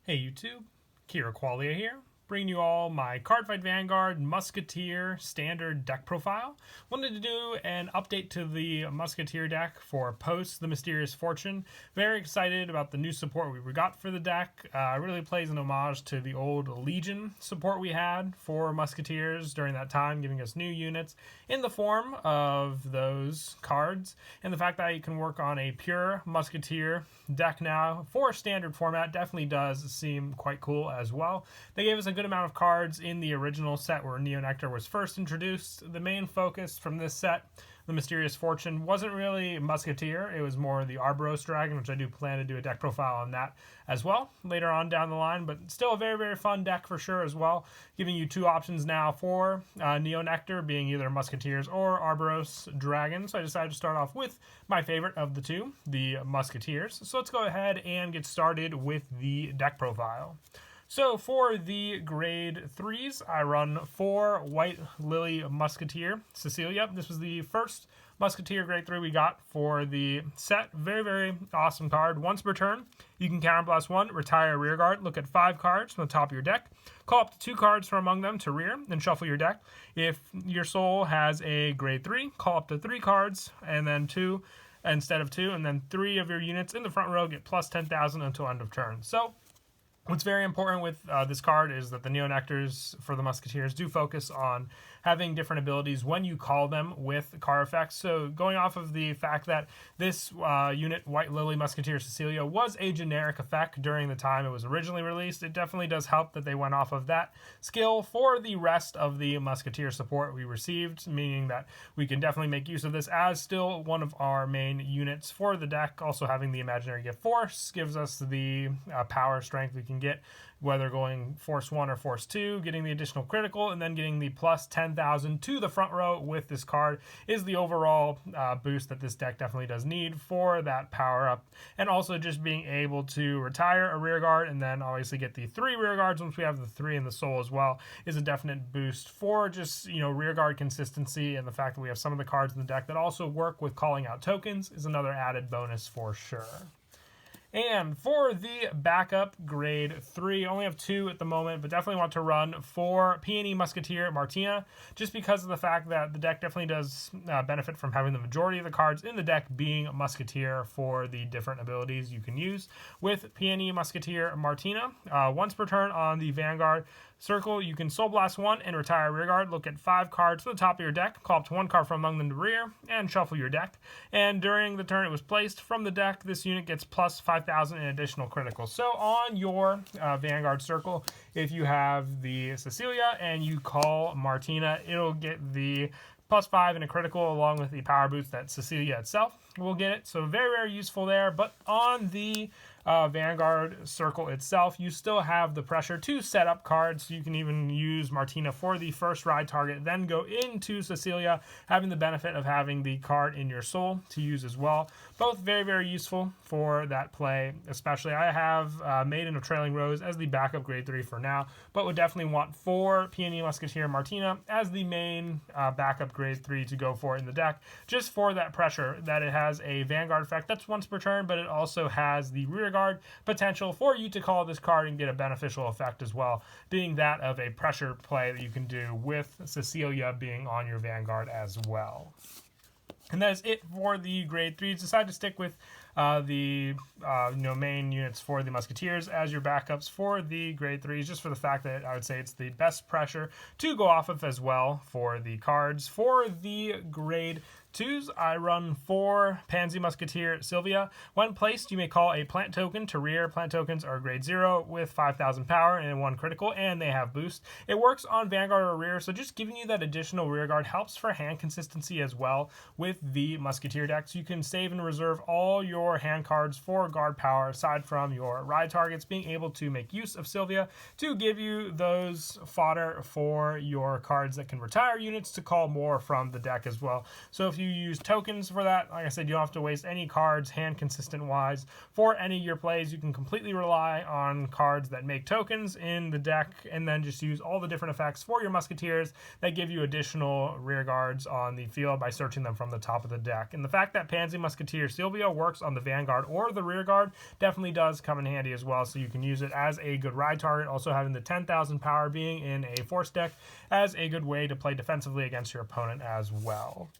Hey YouTube, Kira Qualia here, bringing you all my Cardfight Vanguard Musketeer standard deck profile. Wanted to do an update to the Musketeer deck for post the Mysterious Fortune. Very excited about the new support we got for the deck. It really plays an homage to the old Legion support we had for Musketeers during that time, giving us new units in the form of those cards, and the fact that you can work on a pure Musketeer deck now for standard format definitely does seem quite cool as well. They gave us a good amount of cards in the original set where Neo-Nectar was first introduced. The main focus from this set, the Mysterious Fortune, wasn't really Musketeer. It was more the Arboros Dragon, which I do plan to do a deck profile on that as well later on down the line, but still a very, very fun deck for sure as well, giving you two options now for Neo-Nectar, being either Musketeers or Arboros Dragons. So I decided to start off with my favorite of the two, the Musketeers. So let's go ahead and get started with the deck profile. So for the grade 3s, I run 4 White Lily Musketeer Cecilia. This was the first Musketeer grade 3 we got for the set. Very, very awesome card. Once per turn, you can counterblast 1, retire a rear guard, look at 5 cards from the top of your deck, call up to 2 cards from among them to rear, then shuffle your deck. If your soul has a grade 3, call up to 3 cards, and then 2 instead of 2, and then 3 of your units in the front row get plus 10,000 until end of turn. So what's very important with this card is that the Neo-Nectars for the Musketeers do focus on having different abilities when you call them with card effects. So going off of the fact that this unit, White Lily Musketeer Cecilia, was a generic effect during the time it was originally released, it definitely does help that they went off of that skill for the rest of the Musketeer support we received, meaning that we can definitely make use of this as still one of our main units for the deck. Also having the Imaginary Gift Force gives us the power strength we can get, whether going Force 1 or Force 2, getting the additional critical, and then getting the plus 10,000 to the front row with this card is the overall boost that this deck definitely does need for that power up. And also just being able to retire a rear guard and then obviously get the 3 rear guards once we have the 3 in the soul as well is a definite boost for just, rear guard consistency, and the fact that we have some of the cards in the deck that also work with calling out tokens is another added bonus for sure. And for the backup grade 3, only have 2 at the moment, but definitely want to run 4 Peony Musketeer Martina, just because of the fact that the deck definitely does benefit from having the majority of the cards in the deck being Musketeer for the different abilities you can use. With Peony Musketeer Martina, once per turn on the Vanguard circle, you can Soul Blast 1 and retire a rear guard. Look at 5 cards from the top of your deck, call up to 1 card from among them to rear, and shuffle your deck. And during the turn it was placed from the deck, this unit gets plus 5,000 in additional critical. So on your Vanguard circle, if you have the Cecilia and you call Martina, it'll get the plus 5 in a critical along with the power boost that Cecilia itself will get it. So very, very useful there. But on the Vanguard circle itself, you still have the pressure to set up cards. You can even use Martina for the first ride target, then go into Cecilia, having the benefit of having the card in your soul to use as well. Both very, very useful for that play, especially. I have Maiden of Trailing Rose as the backup grade 3 for now, but would definitely want 4 Peony Musketeer Martina as the main backup grade 3 to go for in the deck, just for that pressure that it has a Vanguard effect that's once per turn, but it also has the rear guard potential for you to call this card and get a beneficial effect as well, being that of a pressure play that you can do with Cecilia being on your Vanguard as well. And that is it for the grade 3s. Decide to stick with the main units for the Musketeers as your backups for the grade 3s, just for the fact that I would say it's the best pressure to go off of as well for the cards. For the grade 2s, I run 4 Pansy Musketeer Silvia. When placed, you may call a plant token to rear. Plant tokens are grade 0 with 5,000 power and 1 critical, and they have boost. It works on Vanguard or rear, so just giving you that additional rear guard helps for hand consistency as well with the Musketeer deck. So you can save and reserve all your hand cards for guard power aside from your ride targets, being able to make use of Silvia to give you those fodder for your cards that can retire units to call more from the deck as well. So if you use tokens for that. Like I said, you don't have to waste any cards hand consistent wise for any of your plays. You can completely rely on cards that make tokens in the deck, and then just use all the different effects for your Musketeers that give you additional rear guards on the field by searching them from the top of the deck. And the fact that Pansy Musketeer Silvia works on the Vanguard or the rear guard definitely does come in handy as well, so you can use it as a good ride target. Also having the 10,000 power being in a force deck as a good way to play defensively against your opponent as well.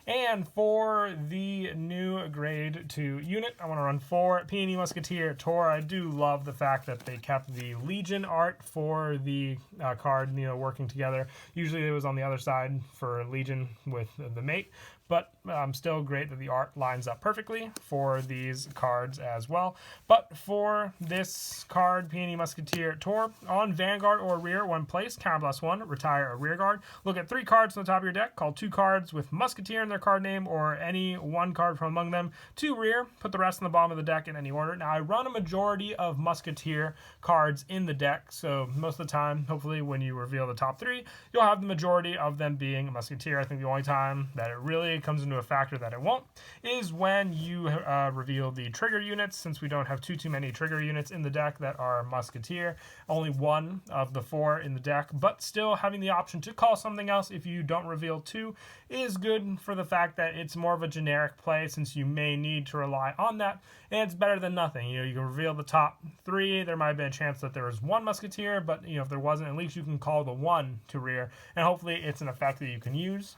And for the new grade 2 unit, I want to run 4 Peony Musketeer Tor. I do love the fact that they kept the Legion art for the card, working together. Usually it was on the other side for Legion with the mate, but still great that the art lines up perfectly for these cards as well. But for this card, Peony Musketeer Tor, on Vanguard or rear, when placed, counterblast 1, retire a rear guard. Look at 3 cards on the top of your deck, call 2 cards with Musketeer in their card name or any 1 card from among them to rear, put the rest in the bottom of the deck in any order. Now, I run a majority of Musketeer cards in the deck, so most of the time, hopefully when you reveal the top 3, you'll have the majority of them being Musketeer. I think the only time that it really comes into a factor that it won't is when you reveal the trigger units, since we don't have too many trigger units in the deck that are Musketeer. Only 1 of the 4 in the deck, but still having the option to call something else if you don't reveal 2 is good for the fact that it's more of a generic play, since you may need to rely on that, and it's better than nothing. You can reveal the top 3, there might have been a chance that there was 1 Musketeer, but if there wasn't, at least you can call the 1 to rear, and hopefully it's an effect that you can use.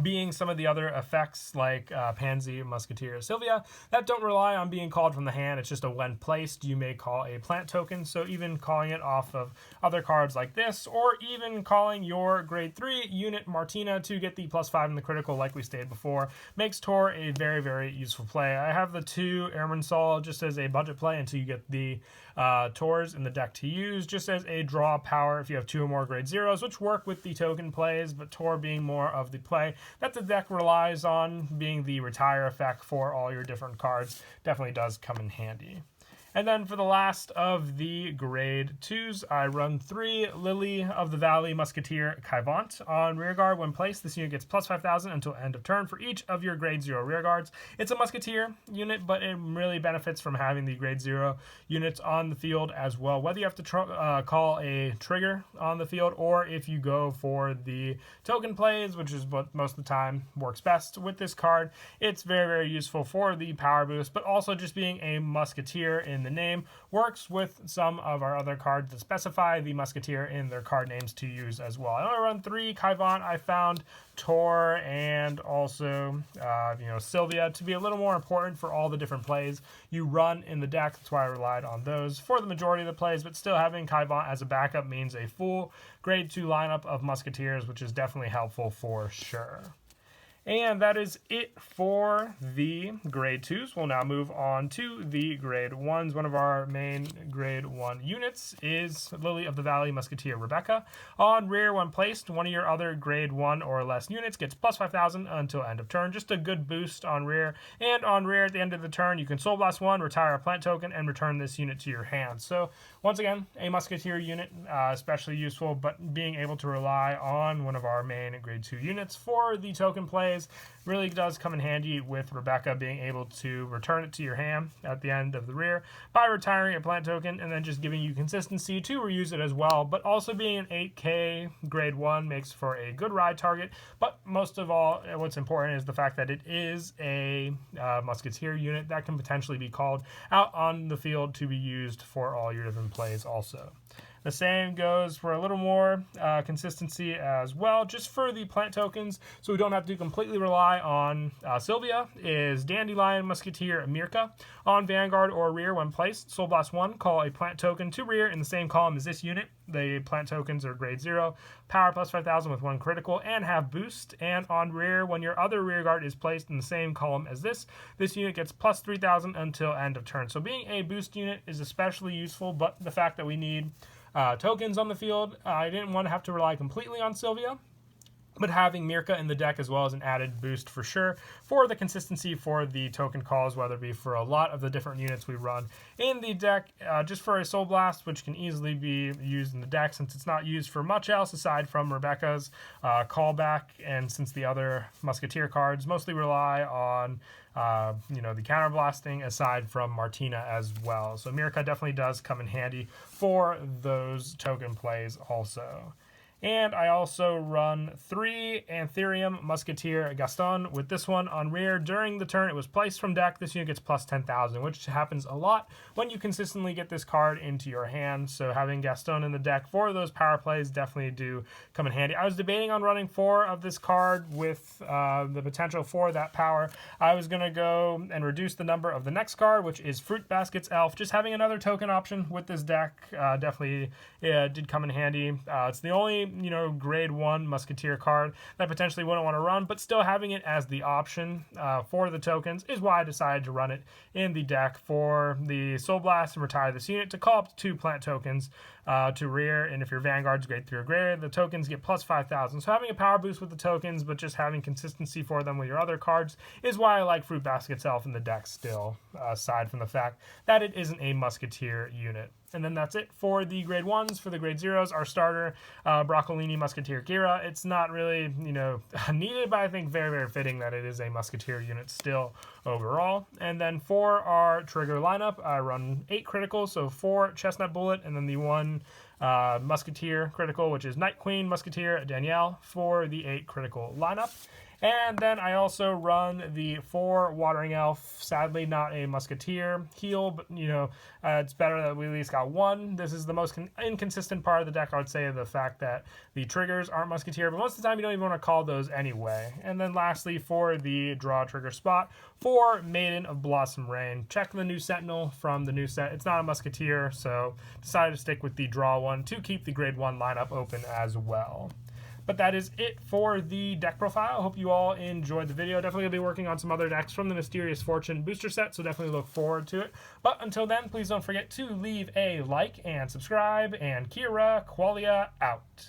Being some of the other effects like Pansy Musketeer Silvia that don't rely on being called from the hand. It's just a when placed, you may call a plant token. So even calling it off of other cards like this, or even calling your grade 3 unit Martina to get the +5 in the critical like we stated before, makes Tor a very, very useful play. I have the 2 Airman Saul just as a budget play until you get the Tors in the deck to use, just as a draw power if you have 2 or more grade 0s, which work with the token plays, but Tor being more of the play that the deck relies on, being the retire effect for all your different cards, definitely does come in handy. And then for the last of the grade 2s, I run 3 Lily of the Valley Musketeer Cardfight on rearguard. When placed, this unit gets +5,000 until end of turn for each of your grade 0 rearguards. It's a Musketeer unit, but it really benefits from having the grade 0 units on the field as well. Whether you have to call a trigger on the field, or if you go for the token plays, which is what most of the time works best with this card, it's very, very useful for the power boost, but also just being a Musketeer in the name works with some of our other cards that specify the Musketeer in their card names to use as well. I only run 3 Cardfight. I found Tor and also Silvia to be a little more important for all the different plays you run in the deck. That's why I relied on those for the majority of the plays, but still having Cardfight as a backup means a full grade 2 lineup of Musketeers, which is definitely helpful for sure. And that is it for the grade 2s. We'll now move on to the grade 1s. One of our main grade 1 units is Lily of the Valley Musketeer Rebecca. On rear, when placed, one of your other grade 1 or less units gets +5,000 until end of turn. Just a good boost on rear. And on rear, at the end of the turn, you can Soul Blast 1, retire a plant token, and return this unit to your hand. So once again, a Musketeer unit, especially useful, but being able to rely on one of our main grade 2 units for the token plays really does come in handy, with Rebecca being able to return it to your hand at the end of the rear by retiring a plant token, and then just giving you consistency to reuse it as well. But also being an 8k grade 1 makes for a good ride target, but most of all, what's important is the fact that it is a Musketeer unit that can potentially be called out on the field to be used for all your different plays also. The same goes for a little more consistency as well, just for the plant tokens, so we don't have to completely rely on Silvia, is Dandelion Musketeer Mirka. On Vanguard or rear, when placed, Soul Blast 1, call a plant token to rear in the same column as this unit. The plant tokens are grade 0, power +5,000 with 1 critical, and have boost. And on rear, when your other rear guard is placed in the same column as this unit gets +3,000 until end of turn. So being a boost unit is especially useful, but the fact that we need tokens on the field, I didn't want to have to rely completely on Silvia. But having Mirka in the deck as well as an added boost for sure for the consistency for the token calls, whether it be for a lot of the different units we run in the deck, just for a Soul Blast, which can easily be used in the deck since it's not used for much else aside from Rebecca's callback, and since the other Musketeer cards mostly rely on the counterblasting aside from Martina as well. So Mirka definitely does come in handy for those token plays also. And I also run 3 Anthurium Musketeer Gaston with this one on rear. During the turn it was placed from deck. This unit gets plus 10,000, which happens a lot when you consistently get this card into your hand. So having Gaston in the deck for those power plays definitely do come in handy. I was debating on running 4 of this card with the potential for that power. I was going to go and reduce the number of the next card, which is Fruit Basket's Elf. Just having another token option with this deck definitely did come in handy. It's the only grade 1 Musketeer card that potentially wouldn't want to run, but still having it as the option for the tokens is why I decided to run it in the deck for the Soul Blast and retire this unit to call up 2 plant tokens to rear, and if your Vanguard's grade 3 or greater, the tokens get plus 5,000. So having a power boost with the tokens, but just having consistency for them with your other cards is why I like Fruit Basket itself in the deck still, aside from the fact that it isn't a Musketeer unit. And then that's it for the grade 1s. For the grade 0s, our starter, Broccolini Musketeer Gira. It's not really, needed, but I think very, very fitting that it is a Musketeer unit still overall. And then for our trigger lineup, I run 8 criticals, so 4 Chestnut Bullet, and then the 1 Musketeer critical, which is Night Queen Musketeer Danielle for the 8 critical lineup. And then I also run the 4 Watering Elf, sadly not a Musketeer heal, but it's better that we at least got 1. This is the most inconsistent part of the deck, I would say, the fact that the triggers aren't Musketeer, but most of the time you don't even want to call those anyway. And then lastly, for the draw trigger spot, 4 Maiden of Blossom Rain. Check the new Sentinel from the new set. It's not a Musketeer, so decided to stick with the draw one to keep the grade 1 lineup open as well. But that is it for the deck profile. I hope you all enjoyed the video. Definitely going to be working on some other decks from the Mysterious Fortune booster set, so definitely look forward to it. But until then, please don't forget to leave a like and subscribe, and Kira Qualia out.